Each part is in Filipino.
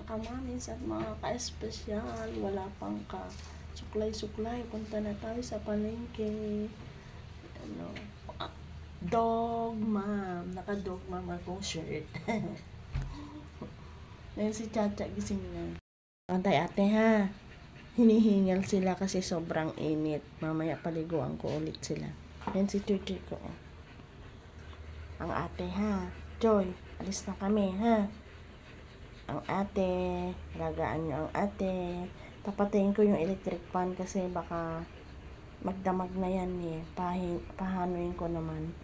mga kamamis at mga ka-espesyal, wala pang ka suklay-suklay, punta na tayo sa palengke. Ano, dog mom, naka-dog mom akong shirt. Ngayon si Chacha gising na. Pantay ate ha, hinihingal sila kasi sobrang init. Mamaya paliguan ko ulit sila. Yan si Chuchi ko. Ang ate ha, Joy, alis na kami ha. Ang ate, lagaan niyo ang ate. Papatayin ko yung electric fan kasi baka magdamag na yan eh. Pahanuin ko naman.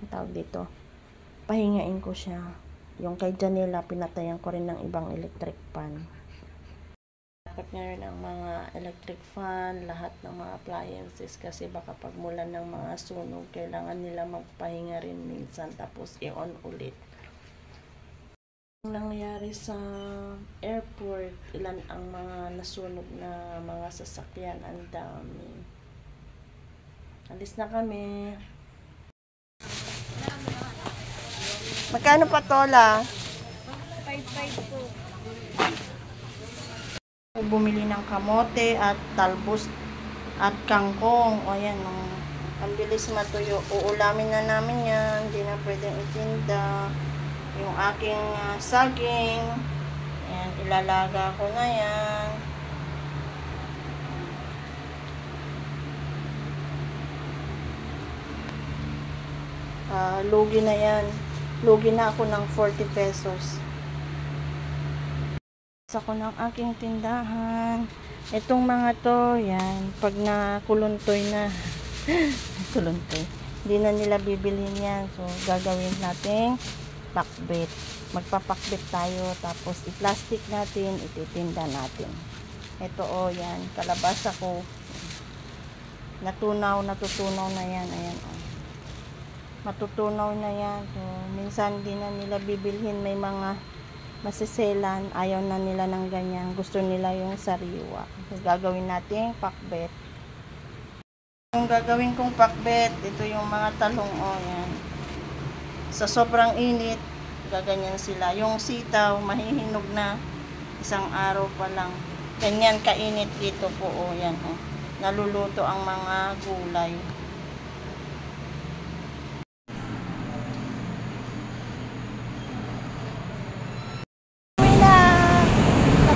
Tawag dito. Pahingain ko siya. Yung kay Janela, pinatayan ko rin ng ibang electric fan. Dapat ngayon ang mga electric fan, lahat ng mga appliances kasi baka pagmulan ng mga sunog, kailangan nila magpahinga rin minsan tapos i-on ulit. Nangyari sa airport, ilan ang mga nasunog na mga sasakyan, ang dami. Alis na kami. Magkano pa tola? 5.5 po. Bumili ng kamote at talbos at kangkong. O yan, ang bilis matuyo. Uulamin na namin yan. Hindi na pwedeng itinda. Yung aking saging, ayan, ilalaga ko na yan. Lugi na yan. Lugi na ako ng 40 pesos. Ako ng aking tindahan. Itong mga to, yan, pag nakuluntoy na, kuluntoy, hindi na nila bibilhin yan. So, gagawin natin pakbit. Magpapakbit tayo, tapos i-plastic natin, ititinda natin. Ito yan, kalabasa ko. Natutunaw na yan, ayan matutunaw na yan. So, minsan din na nila bibilhin, may mga masiselan, ayaw na nila ng ganyan. Gusto nila yung sariwa. So, gagawin natin pakbit. Yung gagawin kong pakbet, ito yung mga talong, yan. Sa sobrang init, gaganyan sila. Yung sitaw, mahihinog na isang araw pa lang. Ganyan kainit dito po, yan, naluluto ang mga gulay.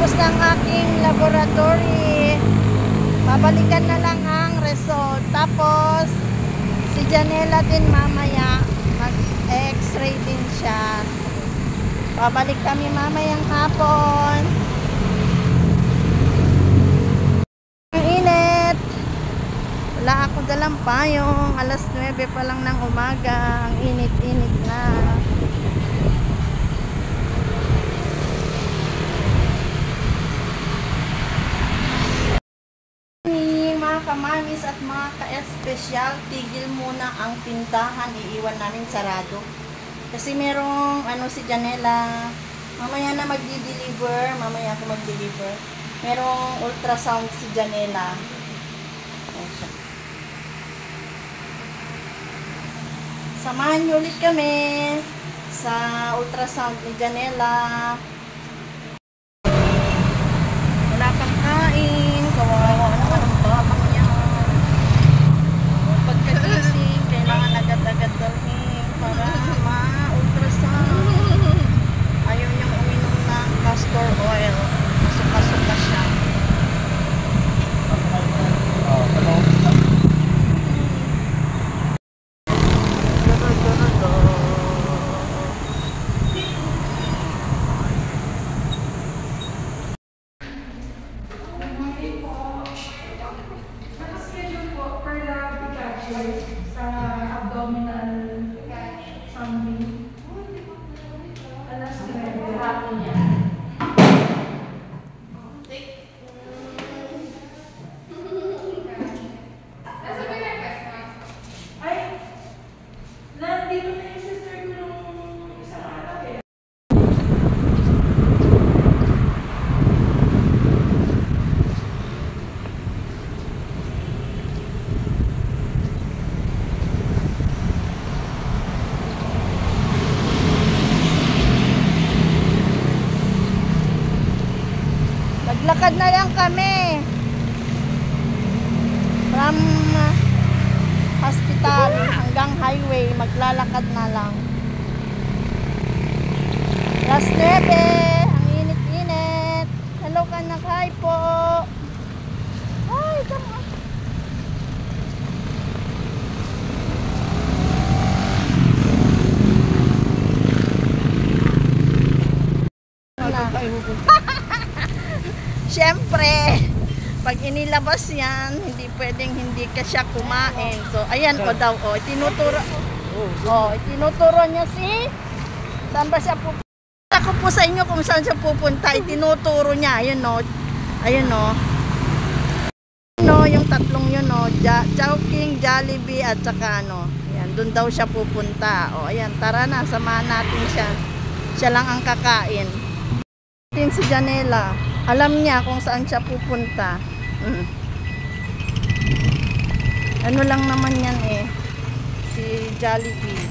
Tapos ng aking laboratory, babalikan na lang ang result. Tapos, si Janela din mamaya, mag-x-ray din siya. Babalik kami mamayang hapon. Ang init. Wala akong dalang payong. Alas 9 pa lang ng umaga. Ang init-init na. Kamamis at mga ka-espesyal, tigil muna ang tindahan, iiwan namin sarado kasi merong si Janela mamaya na magdi-deliver, mamaya ako mag-deliver, merong ultrasound si Janela. Samahan niyo ulit kami sa ultrasound ni Janela. Wala pang kain, kawawa naman ang babang niya. Pagkagising, kailangan agad-agad dalhin para ma-ultrasound. Ayaw niyang uminom ng castor oil. Masuka-suka siya. Lakad na lang kami. From hospital hanggang highway, maglalakad na lang. Las 9, ang init-init. Hello kanak, hi po. Ay, come on. Siyempre, pag inilabas yan, hindi pwedeng hindi ka siya kumain. So, ayan o daw, o, itinuturo niya saan ba siya pupunta? Ako po sa inyo kung saan siya pupunta, itinuturo niya, ayun o, yung tatlong yun o, Chowking, Jollibee, at saka ayan, dun daw siya pupunta. O, ayan, tara na, samahan natin siya. Siya lang ang kakain. Si Janela, alam niya kung saan siya pupunta. Ano lang naman yan si Jollibee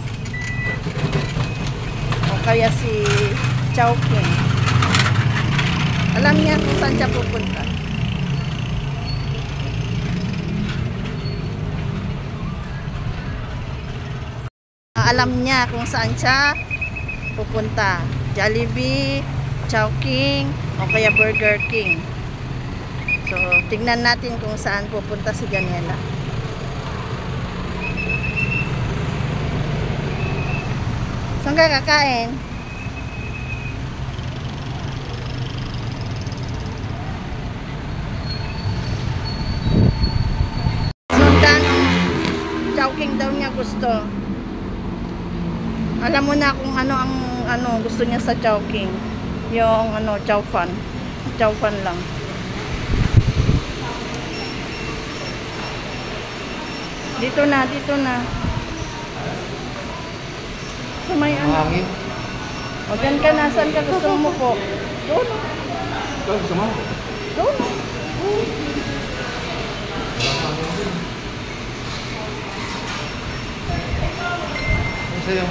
o kaya si Chowking. Alam niya kung saan siya pupunta. Alam niya kung saan siya pupunta. Jollibee, Chowking, o kaya Burger King. So, tignan natin kung saan pupunta si Janela. Saan ka kakain? Sundan, Chowking daw niya gusto. Alam mo na kung ano ang gusto niya sa Chowking. Yung chow fan lang. Dito na so may o dyan ka na, saan ka gusto mo po? Doon doon sa'yo.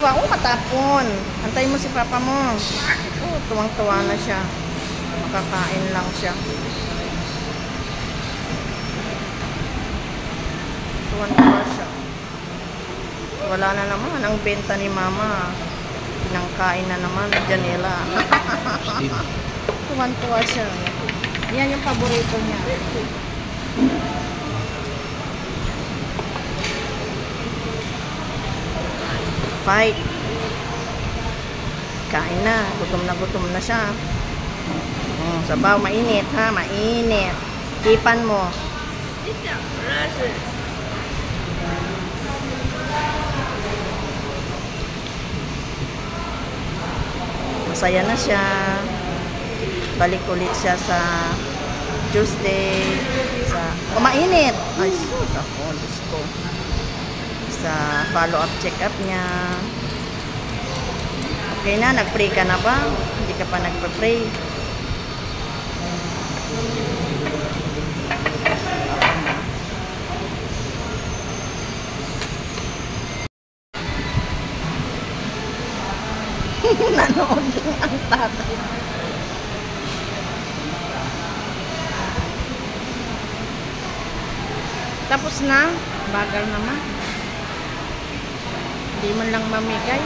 Wow, matapon. Antay mo si papa mo. Oh, tuwang-tuwa na siya. Makakain lang siya. Tuwang-tuwa siya. Wala na naman ang benta ni mama. Pinangkain na naman ni Janela. Tuwang-tuwa siya. Yan yung paborito niya. Fight. Kain na. Gutom na siya. Sabaw. Mainit ha. Mainit. Tipan mo. Masaya na siya. Balik ulit siya sa Tuesday. Mainit. Ay, sus ako. Diyos ko. Sa follow-up check-up niya. Okay na, nag-pray ka na ba? Hindi ka pa nagpa-pray. Nanood din ang tatay. Tapos na, bagal naman. Hindi man lang mamigay.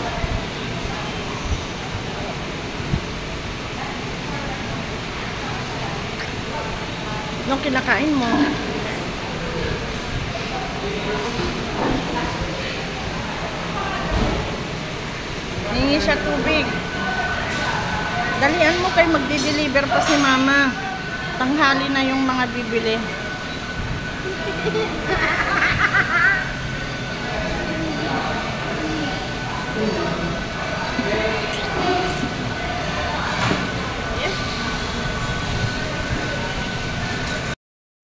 Nung kinakain mo, hingi siya tubig. Dalian mo kay magdi-deliver pa si mama. Tanghali na yung mga bibili.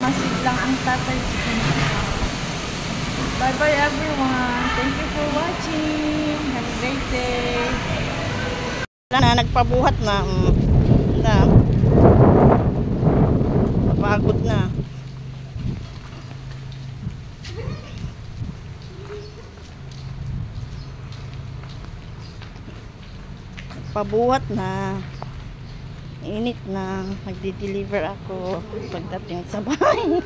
Masid lang ang tatay. Bye bye everyone. Thank you for watching. Have a great day. Na nagpabuhat na. Pagod na. pabuhat na. Init na. Magdi-deliver ako pagdating sa bahay.